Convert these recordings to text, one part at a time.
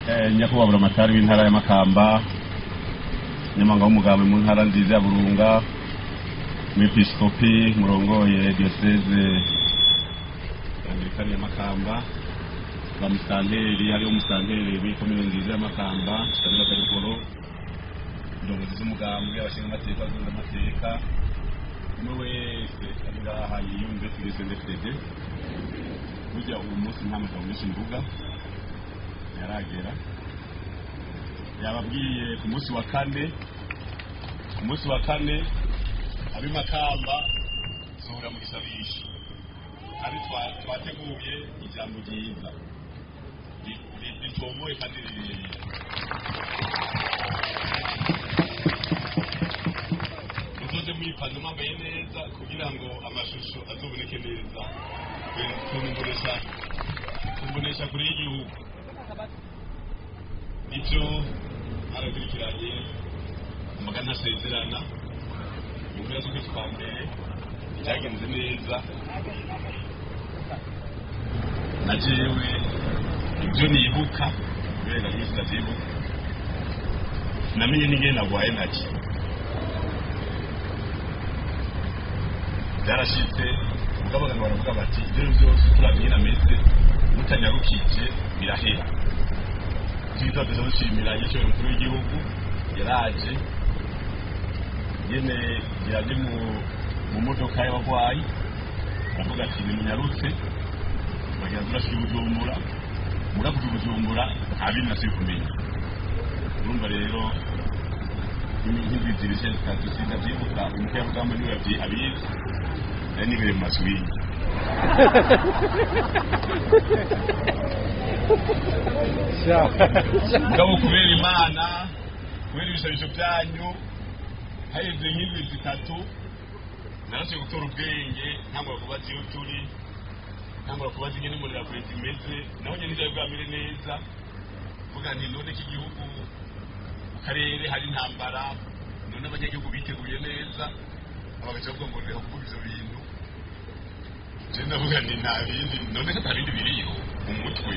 nyakubahwa buramatari w'intara ya Makamba, nyamanga w'umugambi mu ntara nziza ya Burunga, mwepiskopi murongoye diocese Anglikani ya Makamba, ba musanteri hariho musanteri w'ikomine nziza ya Makamba, Kabila Karikoro, ndongozi z'umugambi abashinga amateka zunze amateka, umwe wese ari ngaha yiyumve tugisendefede. Burya uyu munsi nta mugabo mwinshi mvuga yaragera, yababwiye ku munsi wa kane abi Makamba zura mu gisabisho, ari twateguye ijambo ryiza ritomoye kandi rirerire. Muzoze mwipanze mwambaye neza kugira ngo amashusho azoboneke neza kumbonesha kuri y'igihugu. Ivyo arakurikiranye amagana asezerana mu mpera z'ukwezi kwa mbere, byagenze neza. Na jewe ibyo nibuka kubera ko sinavyibuka, namenye n'ingene nagwaye naki byarashitse. Mugabo abantu baravuga bati ibyo byose turavye ameze mutanyarukije birahera. Twiza dushimira icyo umukuru w'igihugu yaraje yene yaje mu modoka y'abagwayi, aravuga ati nimunyarutse bagira turashika Bujumbura, muravuga Bujumbura abindi nasiye kumenya. Urumva rero n'inkingi zibishe zitadusiga byibuka umukuru w'abagamba niwe abizi anyway maswing ngabo kubera Imana, kubera ibisabisho byanyu haheze nk'indwi zitatu narasuye gutora ubwenge, ntangura kubaza iyo turi, ntangura kubaza ingene umuriro kwezi imeze, naho nyene nivyo bwamire neza. Vuga nti none iki gihugu mu karere hari intambara, none abanyagihugu biteguye neza, abagaca bavuga ngo reka kuvuga ivyo bintu. Je ndavuga nti nta bindi, none nta bindi biriyo mu mutwe.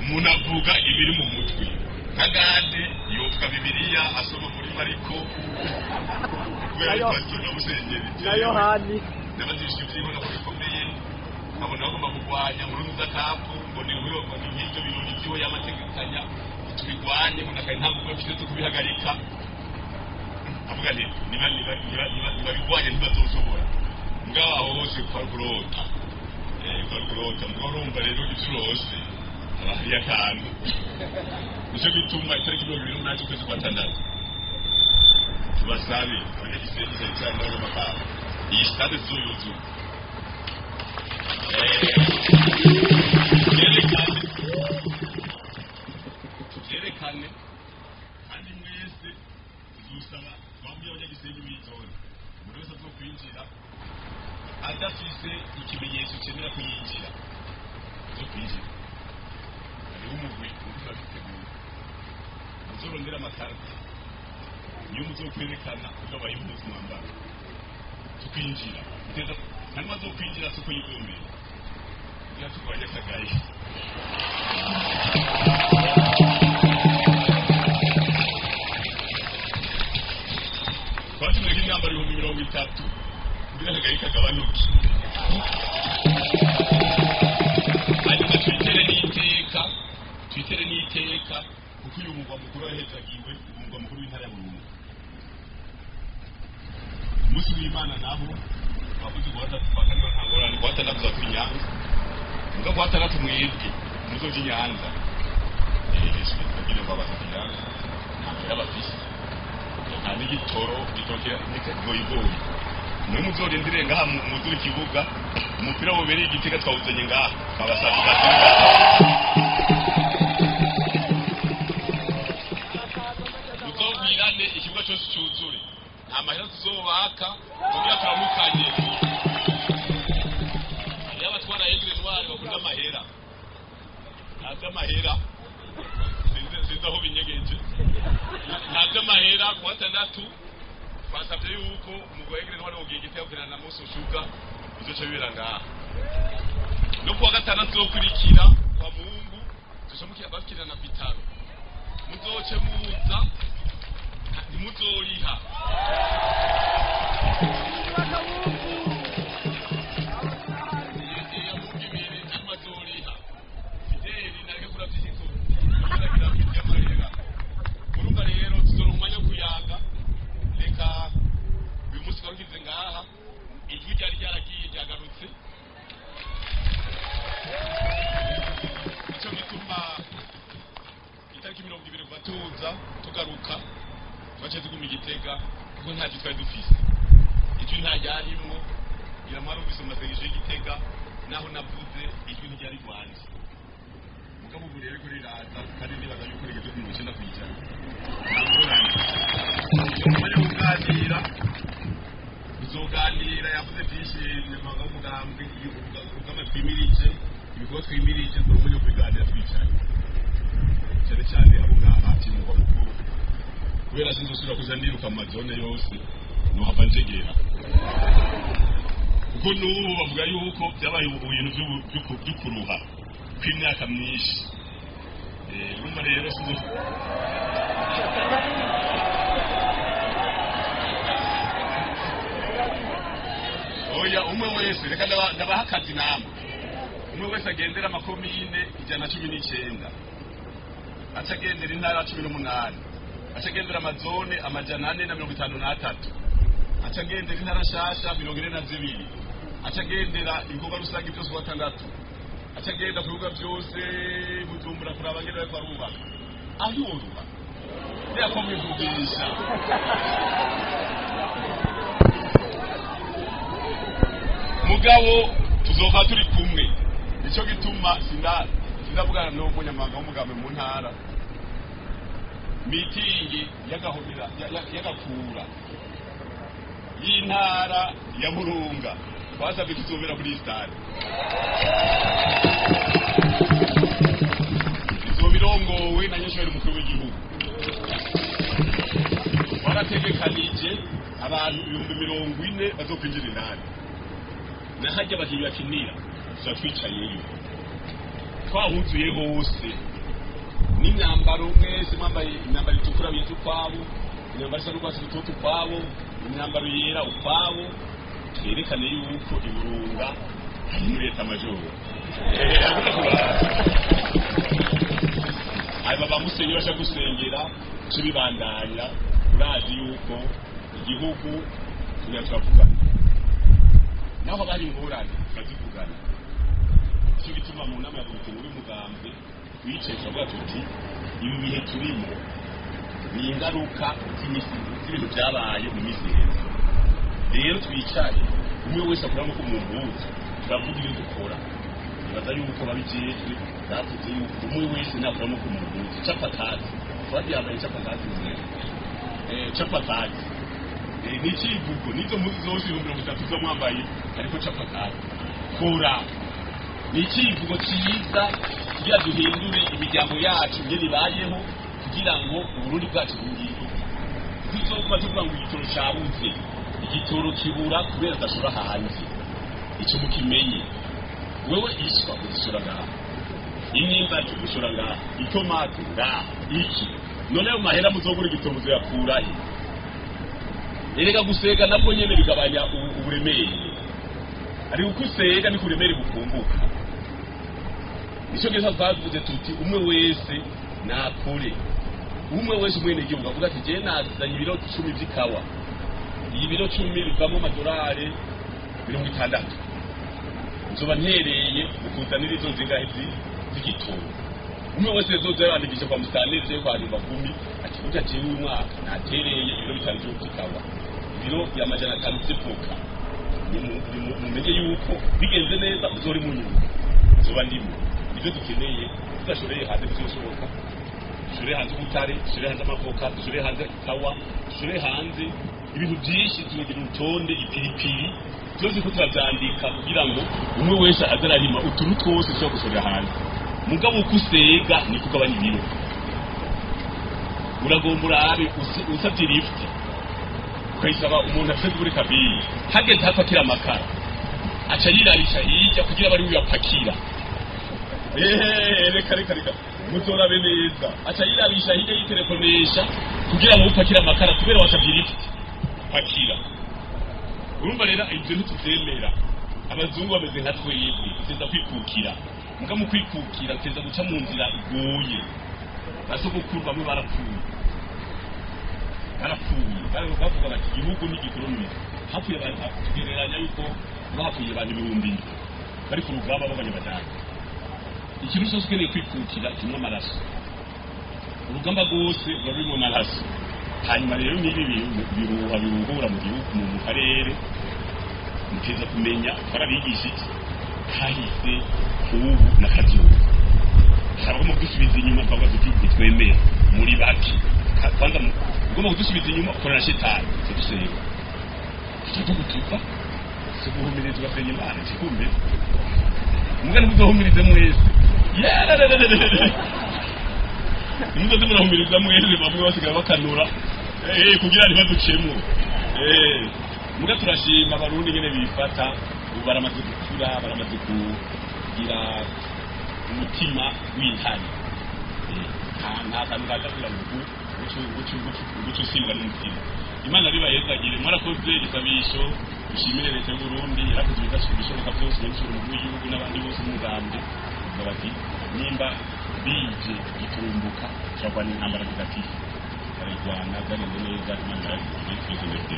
Umuntu avuga ibiri mu mutwe, Kagade yovuga Bibiliya asoma muri Mariko kubera ko akina musengeri na Yohani n'abandishije ivyibona bikomeye, abona bagomba kurwanya muri Muzakapu ngo ni uyo ngo ni nk'ivyo birori vyiwe y'amategekanya tubigwanye ngo nakaye ntabwo bafite cyo kubihagarika. Avuga nti niba bigwanye ntibazoshobora. Mugabo aho hose kwa kurota mugabo urumva rero ivyurose abahari akantu nico gituma itariki 28 ukwezi kwa gatandatu tubasabe abanyagisenge cyane n'abo Makamba iyi stade z'uyuzu yerekane kandi mwese tuzusaba twabwiye abanyagisenge b'izone buri wese azo kwinjira adafise ikimenyetso cemera kuyinjira zo kwinjira. Umugwi uzabiteguye uzorondera amakarita niyo muzokwerekana uko abayimpuzu mwambara tukwinjira uteza ntanwa zo kwinjira soko yigombeye kugira tukwajya Kagaye. Twatumye imyambaro 30 kugira Kagaye kagabanuke. Twitere n'iteka kuko uyu mugwa mukuru wahezagiwe, umugwa mukuru w'intara ya Burunga. Umunsi w'Imana naho bavuze guhatana ntangorane guhatana kuzakwinyanga muga guhatana tumwebwe muzoje Nyanza kugira ngo babazakinyanga ntabwo bafise kandi gitoro gitokera n'ikagoyigoyi mwe muzorindire ngaha muzuri kibuga umupira wobereye igitega twawuzanye ngaha babasaka ikibuga cyose cyuzure nta mahera tuzobaka kugira turamukanye. Iyo abatwara Edwin Ntwari bakunda amahera ntabwo amahera sinzi aho binyegeje, ntabwo amahera ku wa 6 twasabye yuko umugore Edwin Ntwari wogiye igitego kirana na Muso Shuga izoca bibera ngaha no ku wa 6 tuzokurikira kwa Mungu tushamukiye bakira na bitaro muzoce muza nimuzoriha urumva rero tuzora umwanya wo kuyaga reka uyu munsi twarugize ngaha ijwi ryari ryaragiye ryagarutse icyo gituma itariki 20 batuza tugaruka twace tuguma Igitega kuko nta twari dufise ijwi nta ryarimo iramara ubise amasengesho y'Igitega naho navuze ijwi ntiryari rwanze mugabo ubu rero kuri riraza kandi nibaza yuko rigeze ku 9% umwanya w'uganira uzoganira yavuze byinshi nyamaga umugambwe ugama twimirije ibigo twimirije ku umwanya wo kuganira twicaye cyane cyane abo ngaha kimugwa mukuru kubera sinzosubira kuza ndiruka mu mazone yose no hava njegera kuko n'ubu bavuga yuko byabaye ibintu by'ukuruha kw'imyaka myinshi urumva rero oya umwe wese reka ndabaha akazi namwe umwe wese agendera amakomine 119 acagendera intara 18 acagendera amazone 453 acagendera intara nshasha 42 acagendera ibikorwa rusange byose kwa 6 acagenda ku bibuga byose Bujumbura kuraba ngene bariko barubaka ahiworuba yakomivugisha mugabo tuzoka turi kumwe nico gituma sindavugana n'umunyamabanga w'umugambi mu ntara mitingi y'agahomera y'agakura y'intara ya Burunga twasabye tuzobera kuri stade izobirongowe na nyeshuri mukuru w'igihugu warategekanije abantu 40 bazokwinjira indani nahajya bagiye bakinira tuzatwicayeyo twahuzuye hose n'imyambaro mwese mwambaye imyambaro itukura bitu kwabo imyambaro isa n'urwatsi rutoto kwabo imyambaro yera ukwabo twerekane yuko Iburunga ari muri leta majoro aba bamusenyi basha gusengera tubibandanya urazi yuko igihugu tunyatwavuga naho bari ngorane bazivugana cyo gituma mu nama ya komite muri mugambe wiceje avuga tuti ibi bihe turimo ni ingaruka z'ibintu byabaye mu minsi iheze rero twicaye umwe wese akora no kumunguza turavuga ibyo dukora nibaza yuko babijejwe bavuze yuko umwe wese nakora no kumunguza capatati twajyambaye capatati capatati n'ikivugo nizo muzi zose 30 zo mwambaye ariko capatati kora n'ikivugo cyiza kugira duhindure imiryango yacu ngene bayeho kugira ngo uburundi bwacu bungire bizokuma tuvuga ngo igitoro cyabuze igitoro kibura kubera dashora hanze icyo mukimenye wewe iswa kuzishora ngaha imyimba kuzishora ngaha itomati ngaha iki none mu mahera muzogura igitoro yakurahe erega gusega nabwo nyene bigabanya uburemere ari ukusega ni kuremere bukumbuka icyo gihe twavuze tuti umwe wese nakore umwe wese umwene gihugu avuga ati je nazanye ibiro 10 by'ikawa ibiro 10 bivamo amadolari 60 nzoba ntereye ukuzanira izo zingahe z'igitoro umwe wese zoza yandikisha kwa mustaneze kwa riba 10 ati burya jewe uyu mwaka natereye ibiro 5 by'ikawa ibiro ya majana 5 by'ifuka mumenye yuko bigenze neza uzori mu nyungu zoba ndimo ibyo dukeneye tudashoreye hanze bizoshoboka dushore hanze ubutare dushore hanze amavoka dushore hanze ikawa dushore hanze ibintu byinshi tugira urutonde ipiripiri byose ko turabyandika kugira ngo umwe wese azararima utuntu twose cyo gushorera hanze mugabo ukusega ni kugabanya ibiro uragombura ari usabye lift ukayisaba umuntu afite muri kabiri hageze hapakira amakara aca yirarisha hirya kugira bari uyapakira reka muzorabe neza aca yirabisha hirya y'itelefonesha kugira ngo upakire amakara kubera wasabye lift pakira urumva rero ibyo ntituvyemera abazungu bameze nka twebwe teza kwikukira muga mu kwikukira teza guca mu nzira igoye basogokuru bamwe barapfuye bavuga bati igihugu ni gikoroni hapfuye tugereranya yuko bapfuye abantu ibihumbi bari ku rugamba b'abanyabadage ikintu cyose ukeneye kwikukira kimwe amaraso urugamba rwose rurimo amaraso hanyuma rero n'ibi biruhura mu gihugu mu karere muteza kumenya twarabigisha iki kahise ubu na kazoza ntabwo mu gusubiza inyuma mbaga tuti twemera muri baki kwanza ugomba kudusubiza inyuma ukora na shetani tuduseba tutukutuka subuhumiriza basenye Imana kikumbe mugani kuzohumirize mwese muzoze murahumiriza mwese bamwe basigaye bakanura kugira ntibaducemwo muga turashima abarundi nyene bifata baramaze gukura baramaze kugira umutima w'intani nta kantu kajabura ngo gucu simbwa n'umutima Imana bibayezagire mwarakoze igisabisho dushimire leta y'u Burundi yarakoze ibishoboka byose n'ishuri mu gihugu n'abandi bose mu Rwanda bati nimba bije giturumbuka cyangwa n'intambara zidatifa barigwana zarenze neza Imana yaragize